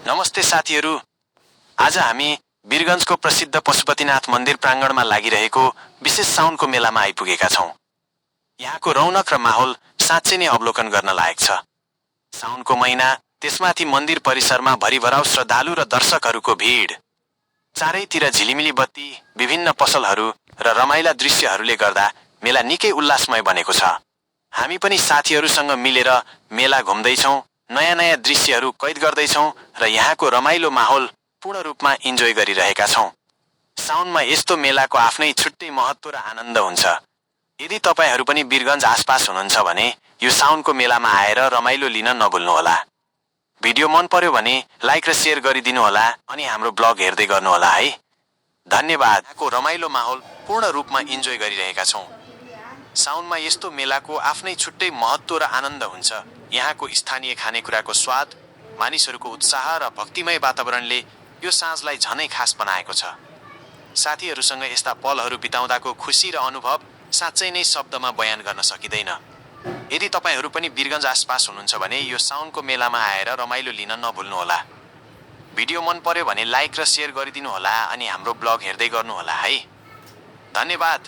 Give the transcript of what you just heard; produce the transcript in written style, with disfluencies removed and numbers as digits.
नमस्ते साथीहरू। आज हामी वीरगञ्जको प्रसिद्ध पशुपतिनाथ मन्दिर प्राङ्गणमा लागिरहेको विशेष साउनको मेलामा आइपुगेका छौं। यहाँको रौनक र माहौल साँच्चै नै अवलोकन गर्न लायक छ। साउनको महिना, त्यसमाथि मन्दिर परिसरमा भरिभराउ श्रद्धालु र दर्शकहरूको भिड। चारैतिर झिलिमिली बत्ती, विभिन्न पसलहरू र रमाइला दृश्यहरूले गर्दा मेला निकै उल्लासमय बनेको छ। हामी पनि साथीहरूसँग मिलेर मेला घुम्दैछौं, नयाँ दृश्यहरू कैद गर्दैछौं र यहाँको रमाइलो माहौल पूर्ण रूपमा इन्जोय गरिरहेका छौं। साउनमा यस्तो मेलाको आफ्नै छुट्टै महत्त्व र आनन्द हुन्छ। यदि तपाईहरू पनि वीरगञ्ज आसपास हुनुहुन्छ भने यो साउनको मेलामा आएर रमाइलो लिन नभुल्नुहोला। भिडियो मन पर्यो भने लाइक र शेयर गरिदिनु होला अनि हाम्रो ब्लग हेर्दै गर्नुहोला है। धन्यवाद। यहाँको रमाइलो माहौल पूर्ण रूपमा इन्जोय गरिरहेका छौं। साउनमा यस्तो मेलाको आफ्नै छुट्टै महत्त्व र आनन्द हुन्छ। यहाँको स्थानीय खानेकुराको स्वाद, मानिसहरूको उत्साह र भक्तिमय वातावरणले यो साँझलाई झनै खास बनाएको छ। साथीहरूसँग यस्ता पलहरू बिताउँदाको खुसी र अनुभव साँच्चै नै शब्दमा बयान गर्न सकिँदैन। यदि तपाईहरू पनि वीरगञ्ज आसपास हुनुहुन्छ भने यो साउनको मेलामा आएर रमाइलो लिन नभुल्नुहोला। भिडियो मन पर्यो भने लाइक र शेयर गरिदिनु होला अनि हाम्रो ब्लग हेर्दै गर्नुहोला है। धन्यवाद।